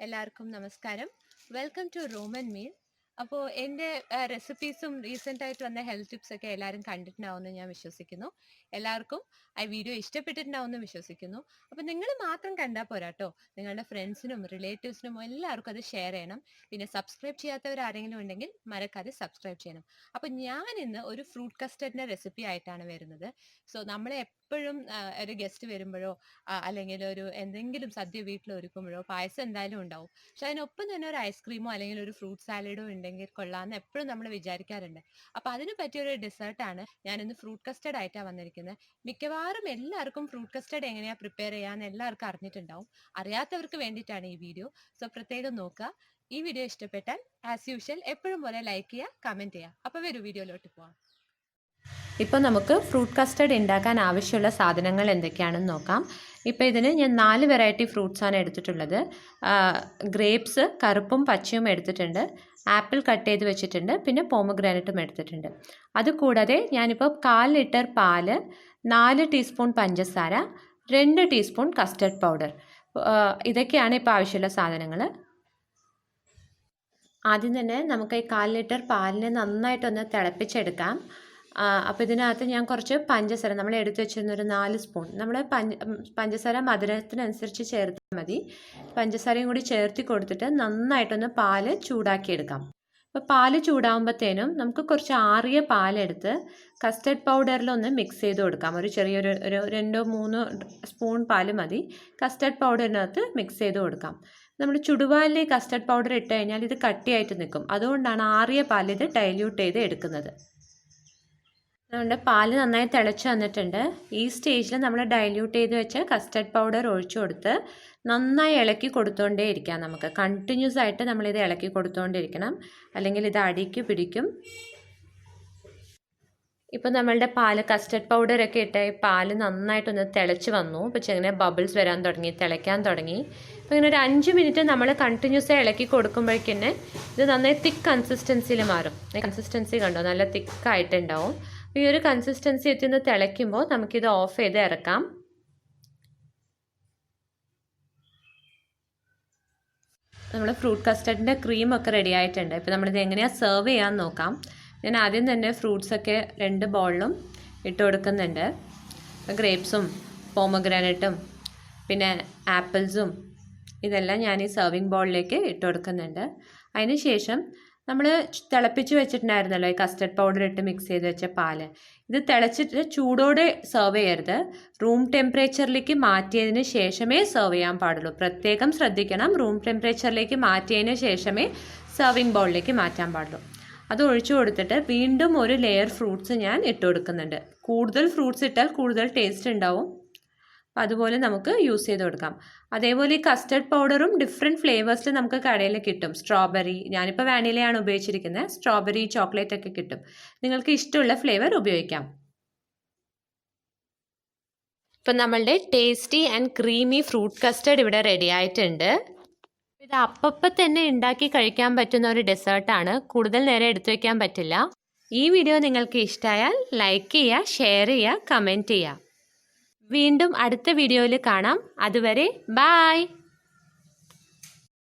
എല്ലാവർക്കും നമസ്കാരം. Welcome to Roman meal. അപ്പോൾ എൻ്റെ റെസിപ്പീസും റീസെൻ്റ് ആയിട്ട് വന്ന ഹെൽത്ത് ടിപ്സൊക്കെ എല്ലാവരും കണ്ടിട്ടുണ്ടാവുമെന്ന് ഞാൻ വിശ്വസിക്കുന്നു. എല്ലാവർക്കും ആ വീഡിയോ ഇഷ്ടപ്പെട്ടിട്ടുണ്ടാവുമെന്ന് വിശ്വസിക്കുന്നു. അപ്പോൾ നിങ്ങൾ മാത്രം കണ്ടാൽ പോരാ കേട്ടോ, നിങ്ങളുടെ ഫ്രണ്ട്സിനും റിലേറ്റീവ്സിനും എല്ലാവർക്കും അത് ഷെയർ ചെയ്യണം. പിന്നെ സബ്സ്ക്രൈബ് ചെയ്യാത്തവർ ആരെങ്കിലും ഉണ്ടെങ്കിൽ മറക്കാതെ സബ്സ്ക്രൈബ് ചെയ്യണം. അപ്പോൾ ഞാൻ ഇന്ന് ഒരു ഫ്രൂട്ട് കസ്റ്റർഡിൻ്റെ റെസിപ്പി ആയിട്ടാണ് വരുന്നത്. സോ നമ്മൾ എപ്പോഴും ഒരു ഗസ്റ്റ് വരുമ്പോഴോ അല്ലെങ്കിൽ ഒരു എന്തെങ്കിലും സദ്യ വീട്ടിൽ ഒരുക്കുമ്പോഴോ പായസം എന്തായാലും ഉണ്ടാവും. പക്ഷെ അതിനൊപ്പം തന്നെ ഒരു ഐസ്ക്രീമോ അല്ലെങ്കിൽ ഒരു ഫ്രൂട്ട് സാലഡോ ഉണ്ടെങ്കിൽ കൊള്ളാമെന്ന് എപ്പോഴും നമ്മൾ വിചാരിക്കാറുണ്ട്. അപ്പോൾ അതിന് പറ്റിയൊരു ഡെസേർട്ടാണ് ഞാനിന്ന് ഫ്രൂട്ട് കസ്റ്റർഡ് ആയിട്ടാണ് വന്നിരിക്കുന്നത്. മിക്കവാറും എല്ലാവർക്കും ഫ്രൂട്ട് കസ്റ്റർഡ് എങ്ങനെയാണ് പ്രിപ്പയർ ചെയ്യാമെന്ന് എല്ലാവർക്കും അറിഞ്ഞിട്ടുണ്ടാവും. അറിയാത്തവർക്ക് വേണ്ടിയിട്ടാണ് ഈ വീഡിയോ. സോ പ്രത്യേകം നോക്കുക. ഈ വീഡിയോ ഇഷ്ടപ്പെട്ടാൽ ആസ് യൂഷ്വൽ എപ്പോഴും പോലെ ലൈക്ക് ചെയ്യുക, കമൻറ്റ് ചെയ്യുക. അപ്പോൾ വരൂ വീഡിയോയിലോട്ട് പോവാം. ഇപ്പോൾ നമുക്ക് ഫ്രൂട്ട് കസ്റ്റർഡ് ഉണ്ടാക്കാൻ ആവശ്യമുള്ള സാധനങ്ങൾ എന്തൊക്കെയാണെന്ന് നോക്കാം. ഇപ്പോൾ ഇതിന് ഞാൻ 4 വെറൈറ്റി ഫ്രൂട്ട്സാണ് എടുത്തിട്ടുള്ളത്. ഗ്രേപ്സ് കറുപ്പും പച്ചയും എടുത്തിട്ടുണ്ട്, ആപ്പിൾ കട്ട് ചെയ്ത് വെച്ചിട്ടുണ്ട്, പിന്നെ പോമഗ്രാനറ്റും എടുത്തിട്ടുണ്ട്. അതുകൂടാതെ ഞാനിപ്പോൾ 1/4 ലിറ്റർ പാല്, 4 ടീസ്പൂൺ പഞ്ചസാര, 2 ടീസ്പൂൺ കസ്റ്റർഡ് പൗഡർ, ഇതൊക്കെയാണ് ഇപ്പോൾ ആവശ്യമുള്ള സാധനങ്ങൾ. ആദ്യം തന്നെ നമുക്ക് ഈ 1/4 ലിറ്റർ പാലിനെ നന്നായിട്ടൊന്ന് തിളപ്പിച്ചെടുക്കാം. അപ്പോൾ ഇതിനകത്ത് ഞാൻ കുറച്ച് പഞ്ചസാര, നമ്മൾ എടുത്ത് വെച്ചിരുന്ന ഒരു 4 സ്പൂൺ, നമ്മൾ പഞ്ചസാര മധുരത്തിനനുസരിച്ച് ചേർത്താൽ മതി. പഞ്ചസാരയും കൂടി ചേർത്തി കൊടുത്തിട്ട് നന്നായിട്ടൊന്ന് പാല് ചൂടാക്കിയെടുക്കാം. അപ്പോൾ പാല് ചൂടാകുമ്പോഴത്തേനും നമുക്ക് കുറച്ച് ആറിയ പാലെടുത്ത് കസ്റ്റർഡ് പൗഡറിലൊന്ന് മിക്സ് ചെയ്ത് കൊടുക്കാം. ഒരു ചെറിയൊരു 2-3 സ്പൂൺ പാല് മതി. കസ്റ്റർഡ് പൗഡറിനകത്ത് മിക്സ് ചെയ്ത് കൊടുക്കാം. നമ്മൾ ചുടുപാലിൽ കസ്റ്റർഡ് പൗഡർ ഇട്ട് കഴിഞ്ഞാൽ ഇത് കട്ടിയായിട്ട് നിൽക്കും. അതുകൊണ്ടാണ് ആറിയ പാൽ ഇത് ഡൈല്യൂട്ട് ചെയ്ത് എടുക്കുന്നത്. അതുകൊണ്ട് പാല് നന്നായി തിളച്ച് വന്നിട്ടുണ്ട്. ഈ സ്റ്റേജിൽ നമ്മൾ ഡൈല്യൂട്ട് ചെയ്ത് വെച്ച് കസ്റ്റർഡ് പൗഡർ ഒഴിച്ചു കൊടുത്ത് നന്നായി ഇളക്കി കൊടുത്തുകൊണ്ടേ ഇരിക്കാം. നമുക്ക് കണ്ടിന്യൂസ് ആയിട്ട് നമ്മളിത് ഇളക്കി കൊടുത്തുകൊണ്ടിരിക്കണം, അല്ലെങ്കിൽ ഇത് അടിക്ക് പിടിക്കും. ഇപ്പോൾ നമ്മളുടെ പാല് കസ്റ്റർഡ് പൗഡറൊക്കെ ഇട്ട് പാല് നന്നായിട്ടൊന്ന് തിളച്ച് വന്നു. ഇപ്പോൾ ചെങ്ങനെ ബബിൾസ് വരാൻ തുടങ്ങി, തിളയ്ക്കാൻ തുടങ്ങി. അപ്പോൾ ഇങ്ങനെ ഒരു 5 മിനിറ്റ് നമ്മൾ കണ്ടിന്യൂസ് ഇളക്കി കൊടുക്കുമ്പോഴേക്കിന് ഇത് നന്നായി തിക്ക് കൺസിസ്റ്റൻസിയിൽ മാറും. കൺസിസ്റ്റൻസി കണ്ടോ, നല്ല തിക്കായിട്ടുണ്ടാവും. ഈ ഒരു കൺസിസ്റ്റൻസി എത്തിന്ന് തിളയ്ക്കുമ്പോൾ നമുക്കിത് ഓഫ് ചെയ്ത് ഇറക്കാം. നമ്മൾ ഫ്രൂട്ട് കസ്റ്റർഡിൻ്റെ ക്രീമൊക്കെ റെഡി ആയിട്ടുണ്ട്. ഇപ്പോൾ നമ്മളിത് എങ്ങനെയാണ് സെർവ് ചെയ്യാൻ നോക്കാം. ഞാൻ ആദ്യം തന്നെ ഫ്രൂട്ട്സൊക്കെ 2 ബൗളിലും ഇട്ട് കൊടുക്കുന്നുണ്ട്. ഗ്രേപ്സും പോമഗ്രാനറ്റും പിന്നെ ആപ്പിൾസും ഇതെല്ലാം ഞാൻ ഈ സെർവിങ് ബൗളിലേക്ക് ഇട്ട് കൊടുക്കുന്നുണ്ട്. അതിന് ശേഷം നമ്മൾ തിളപ്പിച്ച് വെച്ചിട്ടുണ്ടായിരുന്നല്ലോ ഈ കസ്റ്റർഡ് പൗഡർ ഇട്ട് മിക്സ് ചെയ്ത് വെച്ച പാല്, ഇത് തിളച്ചിട്ട് ചൂടോടെ സെർവ് ചെയ്യരുത്. റൂം ടെമ്പറേച്ചറിലേക്ക് മാറ്റിയതിന് ശേഷമേ സെർവ് ചെയ്യാൻ പാടുള്ളൂ. പ്രത്യേകം ശ്രദ്ധിക്കണം. റൂം ടെമ്പറേച്ചറിലേക്ക് മാറ്റിയതിന് ശേഷമേ സെർവിങ് ബൗളിലേക്ക് മാറ്റാൻ പാടുള്ളൂ. അത് ഒഴിച്ചു കൊടുത്തിട്ട് വീണ്ടും ഒരു ലെയർ ഫ്രൂട്ട്സ് ഞാൻ ഇട്ട് കൊടുക്കുന്നുണ്ട്. കൂടുതൽ ഫ്രൂട്ട്സ് ഇട്ടാൽ കൂടുതൽ ടേസ്റ്റ് ഉണ്ടാവും. അതുപോലെ നമുക്ക് യൂസ് ചെയ്ത് കൊടുക്കാം. അതേപോലെ ഈ കസ്റ്റർഡ് പൗഡറും ഡിഫറെൻറ്റ് ഫ്ലേവേഴ്സിൽ നമുക്ക് കടയിൽ കിട്ടും. സ്ട്രോബെറി, ഞാനിപ്പോൾ വാനിലയാണ് ഉപയോഗിച്ചിരിക്കുന്നത്. സ്ട്രോബെറി, ചോക്ലേറ്റ് ഒക്കെ കിട്ടും. നിങ്ങൾക്ക് ഇഷ്ടമുള്ള ഫ്ലേവർ ഉപയോഗിക്കാം. ഇപ്പം നമ്മളുടെ tasty and creamy fruit custard ഇവിടെ റെഡി ആയിട്ടുണ്ട്. ഇത് അപ്പം തന്നെ ഉണ്ടാക്കി കഴിക്കാൻ പറ്റുന്ന ഒരു ഡെസേർട്ടാണ്. കൂടുതൽ നേരം എടുത്തു വയ്ക്കാൻ പറ്റില്ല. ഈ വീഡിയോ നിങ്ങൾക്ക് ഇഷ്ടമായാൽ ലൈക്ക് ചെയ്യുക, ഷെയർ ചെയ്യുക, കമൻറ്റ് ചെയ്യുക. വീണ്ടും അടുത്ത വീഡിയോയിൽ കാണാം. അതുവരെ ബൈ.